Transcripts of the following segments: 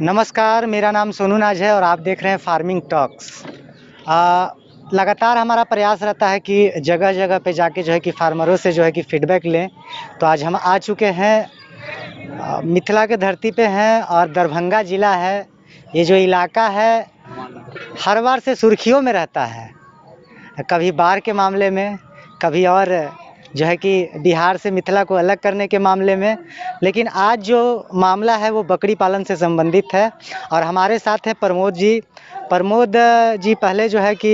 नमस्कार, मेरा नाम सोनू नाज है और आप देख रहे हैं फार्मिंग टॉक्स। लगातार हमारा प्रयास रहता है कि जगह-जगह पे जाके जो है कि फार्मरों से जो है कि फीडबैक लें। तो आज हम आ चुके हैं मिथिला के धरती पे हैं और दरभंगा ज़िला है। ये जो इलाका है हर बार से सुर्खियों में रहता है, कभी बाढ़ के मामले में, कभी और जो है कि बिहार से मिथिला को अलग करने के मामले में। लेकिन आज जो मामला है वो बकरी पालन से संबंधित है और हमारे साथ हैं प्रमोद जी। प्रमोद जी पहले जो है कि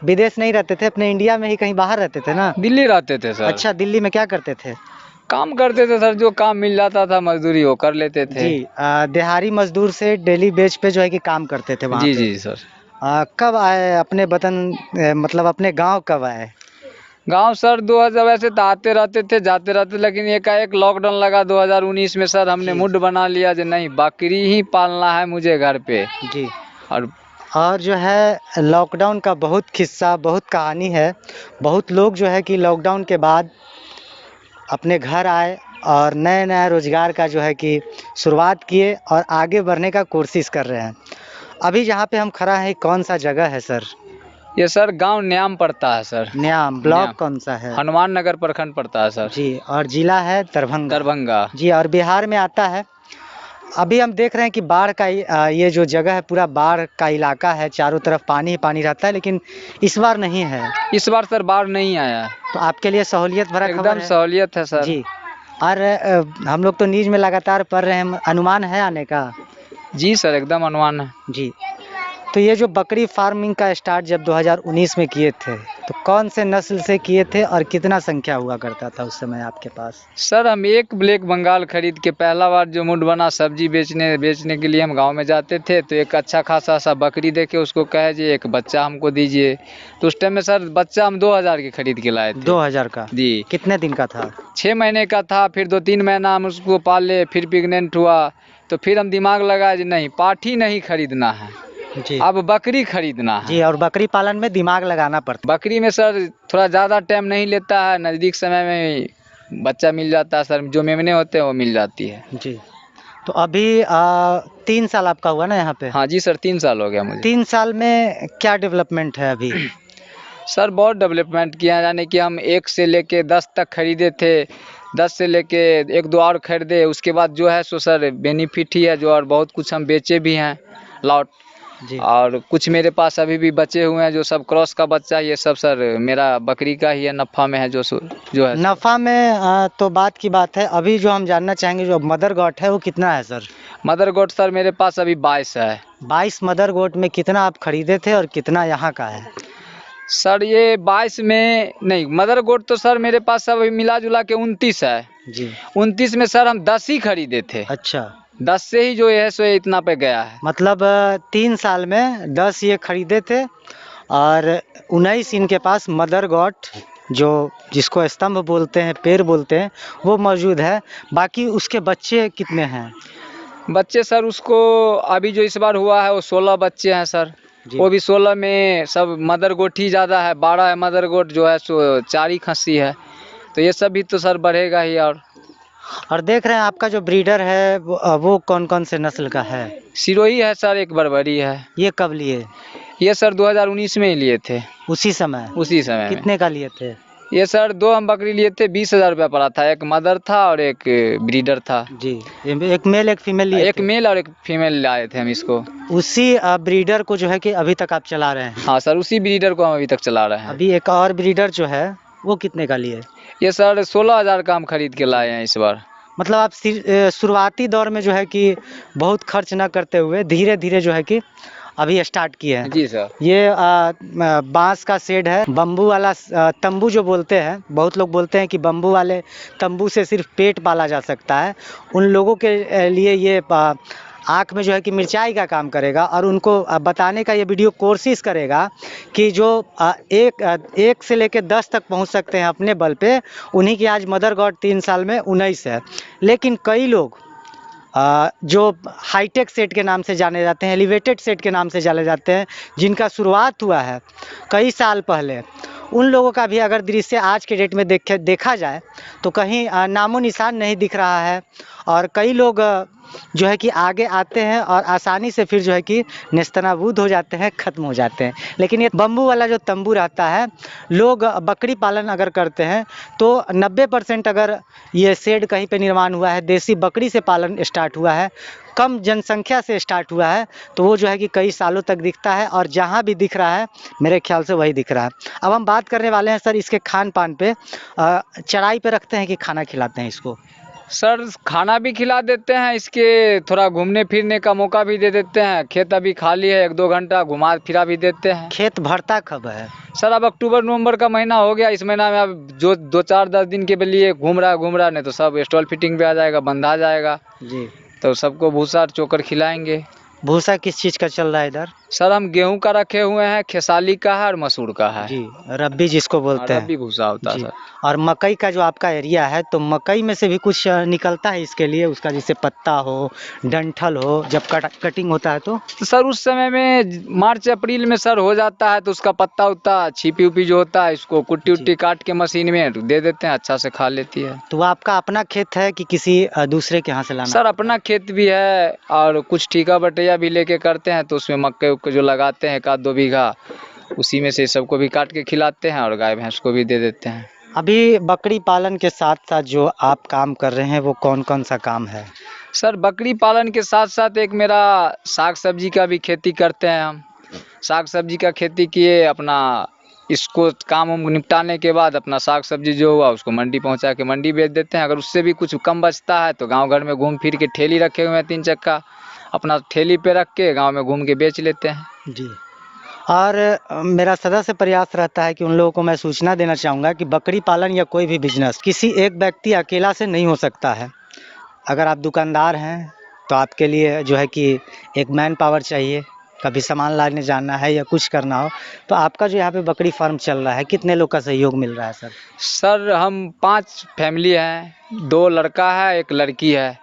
विदेश नहीं रहते थे, अपने इंडिया में ही कहीं बाहर रहते थे ना? दिल्ली रहते थे सर। अच्छा, दिल्ली में क्या करते थे? काम करते थे सर, जो काम मिल जाता था मजदूरी वो कर लेते थे। जी, दिहाड़ी मजदूर से डेली बेज पे जो है कि काम करते थे वहाँ जी पे। जी सर। कब आए अपने वतन, मतलब अपने गांव कब आए? गांव सर 2000 वैसे तो आते रहते थे जाते रहते, लेकिन एकाएक लॉकडाउन लगा 2019 में सर। हमने जी मूड बना लिया कि नहीं, बकरी ही पालना है मुझे घर पे। जी। और जो है लॉकडाउन का बहुत किस्सा, बहुत कहानी है। बहुत लोग जो है कि लॉकडाउन के बाद अपने घर आए और नए-नए रोज़गार का जो है कि शुरुआत किए और आगे बढ़ने का कोशिश कर रहे हैं। अभी जहाँ पे हम खड़ा हैं कौन सा जगह है सर? ये सर गांव न्याम पड़ता है सर। न्याम ब्लॉक कौन सा है? हनुमान नगर प्रखंड पड़ता है सर। जी, और जिला है दरभंगा। दरभंगा। जी, और बिहार में आता है। अभी हम देख रहे हैं कि बाढ़ का ये जो जगह है पूरा बाढ़ का इलाका है, चारों तरफ पानी ही पानी रहता है, लेकिन इस बार नहीं है। इस बार सर बाढ़ नहीं आया है। तो आपके लिए सहूलियत भरा खबर एकदम है। सहूलियत है सर। जी, और हम लोग तो न्यूज़ में लगातार पढ़ रहे हैं, अनुमान है आने का? जी सर, एकदम अनुमान है। जी, तो ये जो बकरी फार्मिंग का स्टार्ट जब 2019 में किए थे, तो कौन से नस्ल से किए थे और कितना संख्या हुआ करता था उस समय आपके पास? सर हम एक ब्लैक बंगाल खरीद के, पहला बार जो मूड बना सब्जी बेचने के लिए हम गांव में जाते थे, तो एक अच्छा खासा सा बकरी देखे, उसको कहे जी एक बच्चा हमको दीजिए। तो उस टाइम में सर बच्चा हम 2000 के खरीद के लाए थे। 2000 का? जी। कितने दिन का था? 6 महीने का था। फिर 2-3 महीना हम उसको पाले, फिर प्रेग्नेंट हुआ, तो फिर हम दिमाग लगाए जी नहीं, पाठी नहीं खरीदना है, जी, अब बकरी खरीदना है। जी, और बकरी पालन में दिमाग लगाना पड़ता बकरी में सर थोड़ा ज़्यादा टाइम नहीं लेता है, नज़दीक समय में बच्चा मिल जाता है सर, जो मेमने होते हैं वो मिल जाती है। जी। तो अभी 3 साल आपका हुआ ना यहाँ पे? हाँ जी सर, 3 साल हो गया मुझे। 3 साल में क्या डेवलपमेंट है अभी? सर बहुत डेवलपमेंट किया है, यानी कि हम 1 से लेके 10 तक खरीदे थे, 10 से लेके 1-2 और खरीदे, उसके बाद जो है सो सर बेनिफिट ही है जो, और बहुत कुछ हम बेचे भी हैं लॉट। जी, और कुछ मेरे पास अभी भी बचे हुए हैं जो सब क्रॉस का बच्चा, ये सब सर मेरा बकरी का ही है, नफ़ा में है जो है। नफ़ा में तो बात की बात है। अभी जो हम जानना चाहेंगे जो मदर गॉट है वो कितना है सर? मदर गोट सर मेरे पास अभी 22 है। 22 मदर गोट में कितना आप खरीदे थे और कितना यहाँ का है? सर ये 22 में नहीं, मदर गोट तो सर मेरे पास सब मिला जुला के 29 है। जी, 29 में सर हम 10 ही खरीदे थे। अच्छा। 10 से ही जो है सो इतना पे गया है। मतलब 3 साल में 10 ये खरीदे थे और 19 इनके पास मदर गॉट, जो जिसको स्तंभ बोलते हैं, पेड़ बोलते हैं, वो मौजूद है। बाकी उसके बच्चे कितने हैं? बच्चे सर उसको अभी जो इस बार हुआ है वो 16 बच्चे हैं सर। जी, वो भी 16 में सब मदर गोट ही ज़्यादा है, 12 है मदर गोट, जो है सो 4 ही खस्सी है। तो ये सब भी तो सर बढ़ेगा ही। और देख रहे हैं आपका जो ब्रीडर है वो कौन-कौन से नस्ल का है? सिरोही है सर, एक बरबरी है। ये कब लिए? ये सर 2019 में ही लिए थे। उसी समय? उसी समय में। कितने का लिए थे? ये सर 2 हम बकरी लिए थे, 20,000 रुपया पड़ा था। एक मदर था और एक ब्रीडर था। जी, एक मेल एक फीमेल लिए एक थे? मेल और एक फीमेल लाए थे हम इसको। उसी ब्रीडर को जो है कि अभी तक आप चला रहे हैं? हाँ सर, उसी ब्रीडर को हम अभी तक चला रहे हैं। अभी एक और ब्रीडर जो है वो कितने का लिए? ये सर 16,000 का हम खरीद के लाए हैं इस बार। मतलब आप शुरुआती दौर में जो है कि बहुत खर्च ना करते हुए धीरे-धीरे जो है कि अभी स्टार्ट किए हैं। जी सर। ये बाँस का शेड है, बम्बू वाला तंबू जो बोलते हैं, बहुत लोग बोलते हैं कि बम्बू वाले तंबू से सिर्फ पेट पाला जा सकता है। उन लोगों के लिए ये आँख में जो है कि मिर्चाई का काम करेगा और उनको बताने का ये वीडियो कोशिश करेगा कि जो एक से लेके 10 तक पहुंच सकते हैं अपने बल पे, उन्हीं की आज मदर गॉड 3 साल में 19 है। लेकिन कई लोग जो हाईटेक सेट के नाम से जाने जाते हैं, एलिवेटेड सेट के नाम से जाने जाते हैं, जिनका शुरुआत हुआ है कई साल पहले, उन लोगों का भी अगर दृश्य आज के डेट में देखा जाए तो कहीं नामो निशान नहीं दिख रहा है। और कई लोग जो है कि आगे आते हैं और आसानी से फिर जो है कि नेस्तनाबूद हो जाते हैं, ख़त्म हो जाते हैं। लेकिन ये बम्बू वाला जो तंबू रहता है, लोग बकरी पालन अगर करते हैं तो 90% अगर ये शेड कहीं पे निर्माण हुआ है, देसी बकरी से पालन स्टार्ट हुआ है, कम जनसंख्या से स्टार्ट हुआ है, तो वो जो है कि कई सालों तक दिखता है और जहाँ भी दिख रहा है मेरे ख्याल से वही दिख रहा है। अब हम बात करने वाले हैं सर इसके खान पान पे। चराई पे रखते हैं कि खाना खिलाते हैं इसको? सर खाना भी खिला देते हैं, इसके थोड़ा घूमने फिरने का मौका भी दे देते हैं। खेत अभी खाली है, 1-2 घंटा घुमा फिरा भी देते हैं। खेत भरता कब है? सर अब अक्टूबर नवंबर का महीना हो गया, इस महीना में अब जो 2-4-10 दिन के लिए घूम रहा नहीं तो सब स्टॉल फिटिंग पे आ जाएगा, बंधा जाएगा। जी। तो सबको भूसा चोकर खिलाएंगे। भूसा किस चीज़ का चल रहा है इधर? सर हम गेहूं का रखे हुए हैं, खेसाली का है और मसूर का है। जी, रब्बी जिसको बोलते हैं। रबी भूसा होता है जी। सर। और मकई का जो आपका एरिया है, तो मकई में से भी कुछ निकलता है इसके लिए, उसका जैसे पत्ता हो, डंठल हो, जब कटिंग होता है तो सर उस समय में मार्च अप्रैल में सर हो जाता है, तो उसका पत्ता उत्ता छिपी उपी जो होता है, इसको कुट्टी उट्टी काट के मशीन में दे देते हैं, अच्छा से खा लेती है। वो आपका अपना खेत है कि किसी दूसरे के यहाँ से लाना? सर अपना खेत भी है और कुछ ठीका बटैया भी लेके करते हैं, तो उसमें मक्के उक्के जो लगाते हैं 1-2 बीघा, उसी में से सबको भी काट के खिलाते हैं और गाय भैंस को भी दे देते हैं। अभी बकरी पालन के साथ साथ जो आप काम कर रहे हैं वो कौन कौन सा काम है? सर बकरी पालन के साथ साथ एक मेरा साग सब्जी का भी खेती करते हैं हम। साग सब्जी का खेती किए, अपना इसको काम वाम निपटाने के बाद अपना साग सब्जी जो हुआ उसको मंडी पहुंचा के मंडी बेच देते हैं। अगर उससे भी कुछ कम बचता है तो गांव घर में घूम फिर के, ठेली रखे हुए हैं 3 चक्का, अपना ठेली पे रख के गांव में घूम के बेच लेते हैं। जी। और मेरा सदा से प्रयास रहता है कि उन लोगों को मैं सूचना देना चाहूँगा कि बकरी पालन या कोई भी बिजनेस किसी एक व्यक्ति अकेला से नहीं हो सकता है। अगर आप दुकानदार हैं तो आपके लिए जो है कि एक मैन पावर चाहिए, कभी सामान लाने जाना है या कुछ करना हो, तो आपका जो यहाँ पे बकरी फार्म चल रहा है, कितने लोग का सहयोग मिल रहा है सर? सर हम 5 फैमिली हैं, 2 लड़का है 1 लड़की है,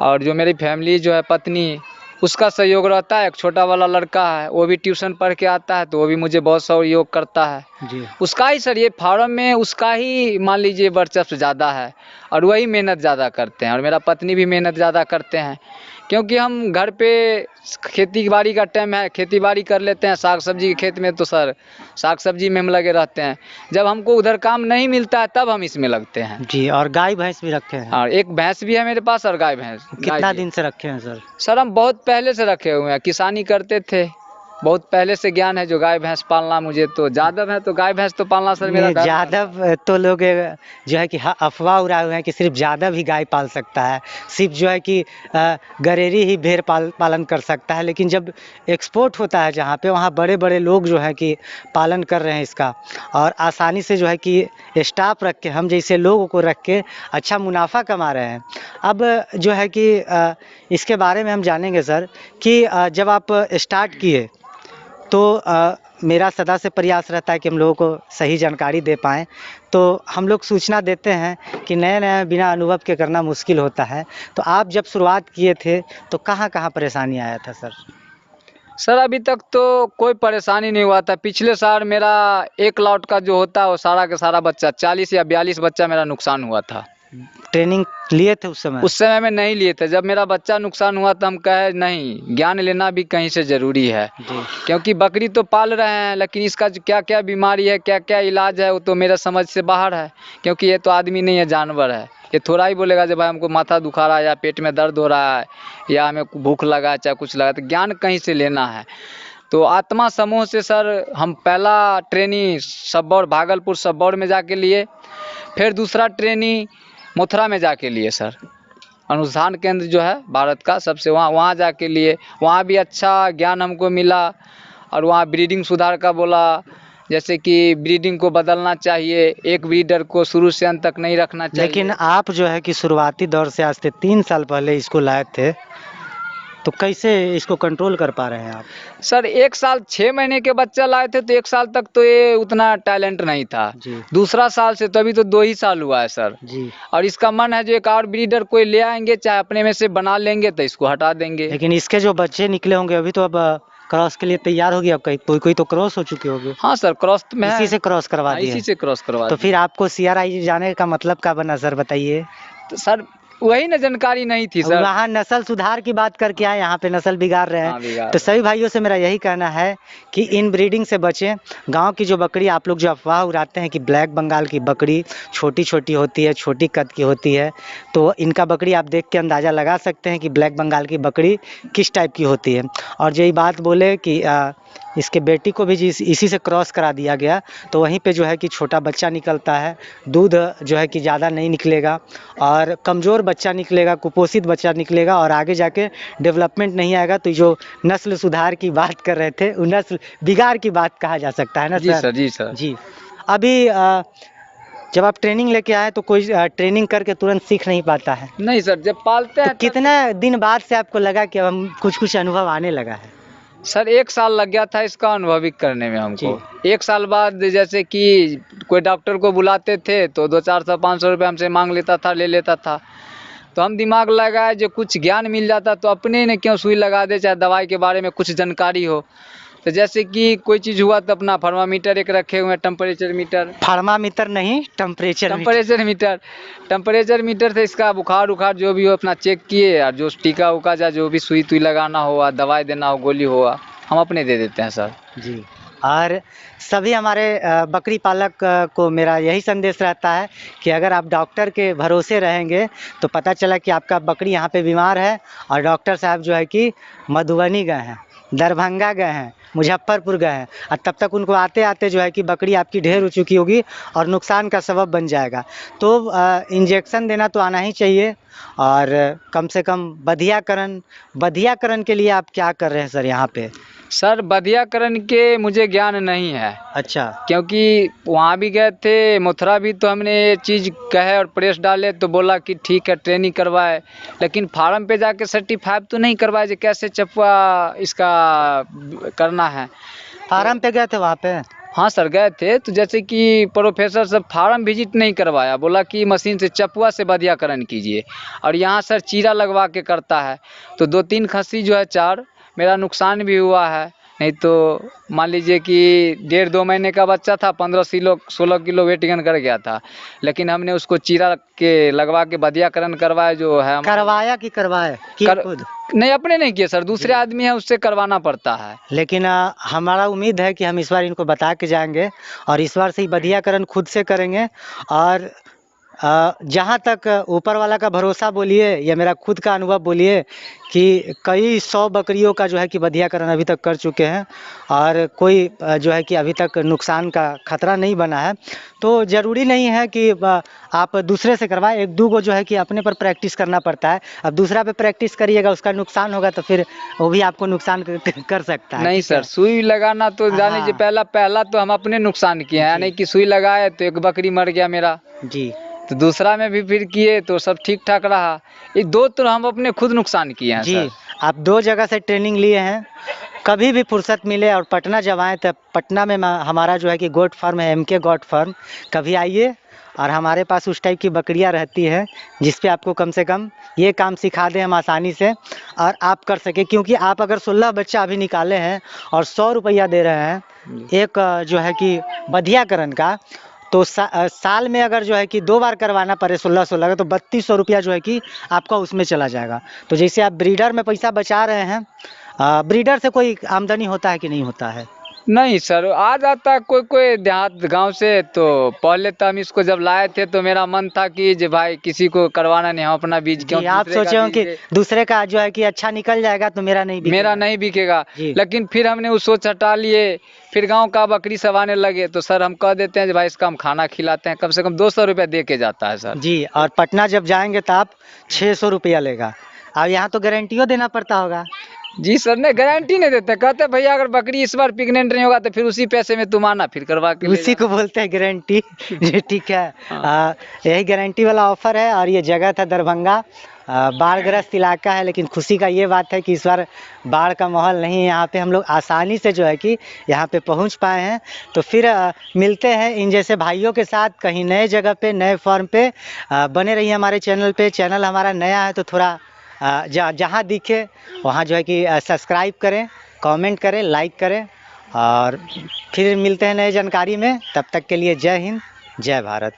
और जो मेरी फैमिली जो है पत्नी, उसका सहयोग रहता है। एक छोटा वाला लड़का है, वो भी ट्यूशन पढ़ के आता है, तो वो भी मुझे बहुत सहयोग करता है। जी। उसका ही सर ये फार्म में उसका ही मान लीजिए वर्चस्व ज़्यादा है और वही मेहनत ज़्यादा करते हैं, और मेरा पत्नी भी मेहनत ज़्यादा करते हैं, क्योंकि हम घर पे खेती बाड़ी का टाइम है, खेती बाड़ी कर लेते हैं। साग सब्जी के खेत में तो सर साग सब्जी में हम लगे रहते हैं, जब हमको उधर काम नहीं मिलता है तब हम इसमें लगते हैं। जी। और गाय भैंस भी रखे हैं? और एक भैंस भी है मेरे पास और गाय भैंस। कितना दिन से रखे हैं सर? सर हम बहुत पहले से रखे हुए हैं, किसानी करते थे, बहुत पहले से ज्ञान है जो गाय भैंस पालना। मुझे तो यादव है तो गाय भैंस तो पालना सर मेरा घर। यादव तो लोग जो है कि अफवाह उड़ाए हुए हैं कि सिर्फ यादव ही गाय पाल सकता है, सिर्फ जो है कि गरेरी ही भेड़ पालन कर सकता है। लेकिन जब एक्सपोर्ट होता है जहाँ पे, वहाँ बड़े बड़े लोग जो है कि पालन कर रहे हैं इसका, और आसानी से जो है कि स्टाफ रख के, हम जैसे लोगों को रख के अच्छा मुनाफा कमा रहे हैं। अब जो है कि इसके बारे में हम जानेंगे सर कि जब आप स्टार्ट किए तो मेरा सदा से प्रयास रहता है कि हम लोगों को सही जानकारी दे पाएँ। तो हम लोग सूचना देते हैं कि नए बिना अनुभव के करना मुश्किल होता है। तो आप जब शुरुआत किए थे तो कहाँ परेशानी आया था सर? सर अभी तक तो कोई परेशानी नहीं हुआ था। पिछले साल मेरा 1 लॉट का जो होता है वो सारा का सारा बच्चा, 40 या 42 बच्चा मेरा नुकसान हुआ था। ट्रेनिंग लिए थे उस समय? उस समय में नहीं लिए थे। जब मेरा बच्चा नुकसान हुआ तो हम कहे नहीं, ज्ञान लेना भी कहीं से ज़रूरी है। जी। क्योंकि बकरी तो पाल रहे हैं, लेकिन इसका जो क्या क्या बीमारी है, क्या क्या इलाज है, वो तो मेरा समझ से बाहर है। क्योंकि ये तो आदमी नहीं है, जानवर है। ये थोड़ा ही बोलेगा जब भाई हमको माथा दुखा रहा है या पेट में दर्द हो रहा है या हमें भूख लगा है चाहे कुछ लगा, तो ज्ञान कहीं से लेना है। तो आत्मा समूह से सर हम पहला ट्रेनिंग सबौर, भागलपुर सबौर में जाके लिए, फिर दूसरा ट्रेनिंग मथुरा में जाके लिए सर। अनुसंधान केंद्र जो है भारत का सबसे, वहाँ जाके लिए। वहाँ भी अच्छा ज्ञान हमको मिला, और वहाँ ब्रीडिंग सुधार का बोला, जैसे कि ब्रीडिंग को बदलना चाहिए, एक ब्रीडर को शुरू से अंत तक नहीं रखना चाहिए। लेकिन आप जो है कि शुरुआती दौर से आज से 3 साल पहले इसको लाए थे, तो कैसे इसको कंट्रोल कर पा रहे हैं आप? सर 1 साल 6 महीने के बच्चा लाए थे, तो 1 साल तक तो ये उतना टैलेंट नहीं था। जी। दूसरा साल से तो अभी तो 2 ही साल हुआ है सर। जी। और इसका मन है जो एक और ब्रीडर कोई ले आएंगे, चाहे अपने में से बना लेंगे तो इसको हटा देंगे। लेकिन इसके जो बच्चे निकले होंगे अभी तो अब क्रॉस के लिए तैयार होगी, अब कोई तो क्रॉस हो चुके होंगे। हाँ सर, क्रॉस में है। इसी से क्रॉस करवा दिए? इसी से क्रॉस करवा तो दिए। फिर आपको CRI जाने का मतलब क्या बना सर, बताइए? तो सर वही ना जानकारी नहीं थी सर। वहाँ नस्ल सुधार की बात करके आए, यहाँ पे नस्ल बिगाड़ रहे हाँ, हैं। बिगाड़ तो रहे सभी भाइयों से मेरा यही कहना है कि इन ब्रीडिंग से बचें। गांव की जो बकरी आप लोग जो अफवाह उड़ाते हैं कि ब्लैक बंगाल की बकरी छोटी छोटी होती है, छोटी कद की होती है, तो इनका बकरी आप देख के अंदाज़ा लगा सकते हैं कि ब्लैक बंगाल की बकरी किस टाइप की होती है। और यही बात बोले कि इसके बेटी को भी इसी से क्रॉस करा दिया गया, तो वहीं पे जो है कि छोटा बच्चा निकलता है, दूध जो है कि ज़्यादा नहीं निकलेगा और कमज़ोर बच्चा निकलेगा, कुपोषित बच्चा निकलेगा और आगे जाके डेवलपमेंट नहीं आएगा। तो जो नस्ल सुधार की बात कर रहे थे, वो नस्ल बिगाड़ की बात कहा जा सकता है ना जी सर? सर, जी सर। जी। अभी जब आप ट्रेनिंग लेके आए तो कोई ट्रेनिंग करके तुरंत सीख नहीं पाता है। नहीं सर, जब पालते तो हैं तब कितना दिन बाद से आपको लगा कि अब हम कुछ अनुभव आने लगा है? सर 1 साल लग गया था इसका अनुभविक करने में हमको। 1 साल बाद जैसे कि कोई डॉक्टर को बुलाते थे तो 200-400-500 रुपये हमसे मांग लेता था, ले लेता था। तो हम दिमाग लगाए जो कुछ ज्ञान मिल जाता तो अपने ने क्यों सुई लगा दे, चाहे दवाई के बारे में कुछ जानकारी हो। तो जैसे कि कोई चीज़ हुआ तो अपना थर्मामीटर एक रखे हुए हैं, टेम्परेचर मीटर। थर्मामीटर नहीं, टेम्परेचर मीटर। टेम्परेचर मीटर से इसका बुखार जो भी हो अपना चेक किए, और जो टीका उका जा जो भी सुई तुई लगाना हो, दवाई देना हो, गोली हुआ, हम अपने दे देते हैं सर। जी। और सभी हमारे बकरी पालक को मेरा यही संदेश रहता है कि अगर आप डॉक्टर के भरोसे रहेंगे तो पता चला कि आपका बकरी यहाँ पे बीमार है और डॉक्टर साहब जो है कि मधुबनी गए हैं, दरभंगा गए हैं, मुजफ्फरपुर गए हैं, और तब तक उनको आते आते जो है कि बकरी आपकी ढेर हो चुकी होगी और नुकसान का सबब बन जाएगा। तो इंजेक्शन देना तो आना ही चाहिए। और कम से कम बधियाकरण के लिए आप क्या कर रहे हैं सर यहाँ पे? सर बधियाकरण के मुझे ज्ञान नहीं है। अच्छा। क्योंकि वहाँ भी गए थे, मथुरा भी, तो हमने ये चीज़ कहे और प्रेस डाले तो बोला कि ठीक है ट्रेनिंग करवाए, लेकिन फार्म पे जाके सर्टिफाइड तो नहीं करवाए जो कैसे चपुआ इसका करना है। फार्म पे गए थे वहाँ पे? हाँ सर गए थे, तो जैसे कि प्रोफेसर सब फार्म विजिट नहीं करवाया, बोला कि मशीन से चपुआ से बधियाकरण कीजिए, और यहाँ सर चीरा लगवा के करता है। तो 2-3 खस्सी जो है 4 मेरा नुकसान भी हुआ है। नहीं तो मान लीजिए कि 1.5-2 महीने का बच्चा था, 15-16 किलो वेट गेन कर गया था, लेकिन हमने उसको चीरा के लगवा के बधियाकरण करवाया जो है। करवाया कि करवाए कि खुद? नहीं, अपने नहीं किए सर, दूसरे आदमी है उससे करवाना पड़ता है। लेकिन हमारा उम्मीद है कि हम इस बार इनको बता के जाएंगे और इस बार से ही बधियाकरण खुद से करेंगे। और जहाँ तक ऊपर वाला का भरोसा बोलिए या मेरा खुद का अनुभव बोलिए कि कई 100 बकरियों का जो है कि बधियाकरण अभी तक कर चुके हैं और कोई जो है कि अभी तक नुकसान का खतरा नहीं बना है। तो ज़रूरी नहीं है कि आप दूसरे से करवाएं, 1-2 को जो है कि अपने पर प्रैक्टिस करना पड़ता है। अब दूसरा पे प्रैक्टिस करिएगा, उसका नुकसान होगा तो फिर वो भी आपको नुकसान कर सकता है। नहीं सर, सुई लगाना तो जान लीजिए पहला तो हम अपने नुकसान किए हैं, यानी कि सुई लगाए तो एक बकरी मर गया मेरा जी। तो दूसरा में भी फिर किए तो सब ठीक ठाक रहा। ये 2 तो हम अपने खुद नुकसान किए हैं जी। सर। आप 2 जगह से ट्रेनिंग लिए हैं। कभी भी फुर्सत मिले और पटना जब आएँ तब पटना में हमारा जो है कि गोट फार्म है, MK गोट फार्म, कभी आइए और हमारे पास उस टाइप की बकरियां रहती है जिस पे आपको कम से कम ये काम सिखा दें हम आसानी से और आप कर सकें। क्योंकि आप अगर 16 बच्चा अभी निकाले हैं और 100 रुपया दे रहे हैं एक जो है कि बधियाकरण का, तो साल में अगर जो है कि 2 बार करवाना पड़े 16-16 का, तो 3200 रुपया जो है कि आपका उसमें चला जाएगा। तो जैसे आप ब्रीडर में पैसा बचा रहे हैं, ब्रीडर से कोई आमदनी होता है कि नहीं होता है? नहीं सर, आ जाता है कोई देहात गांव से। तो पहले तो हम इसको जब लाए थे तो मेरा मन था कि जो भाई किसी को करवाना नहीं, हम अपना बीज क्यों आप सोचे हो कि दूसरे का जो है कि अच्छा निकल जाएगा तो मेरा नहीं बिकेगा। लेकिन फिर हमने वो सोच हटा लिए। फिर गांव का बकरी सब आने लगे तो सर हम कह देते हैं कि भाई इसका हम खाना खिलाते हैं, कम से कम 200 रुपया दे के जाता है सर। जी। और पटना जब जाएंगे तो आप 600 रुपया लेगा। अब यहाँ तो गारंटियों देना पड़ता होगा? जी सर, नहीं गारंटी नहीं देते, कहते भैया अगर बकरी इस बार प्रेग्नेंट नहीं होगा तो फिर उसी पैसे में तुम आना, फिर करवा के उसी को बोलते हैं गारंटी। जी ठीक है। यही गारंटी वाला ऑफर है। और ये जगह था दरभंगा, बाढ़ग्रस्त इलाका है, लेकिन खुशी का ये बात है कि इस बार बाढ़ का माहौल नहीं है यहाँ पे। हम लोग आसानी से जो है कि यहाँ पे पहुँच पाए हैं। तो फिर मिलते हैं इन जैसे भाइयों के साथ कहीं नए जगह पे, नए फॉर्म पे। बने रहिए हमारे चैनल पे। चैनल हमारा नया है तो थोड़ा जहाँ दिखे वहाँ जो है कि सब्सक्राइब करें, कमेंट करें, लाइक करें। और फिर मिलते हैं नए जानकारी में। तब तक के लिए जय हिंद, जय भारत।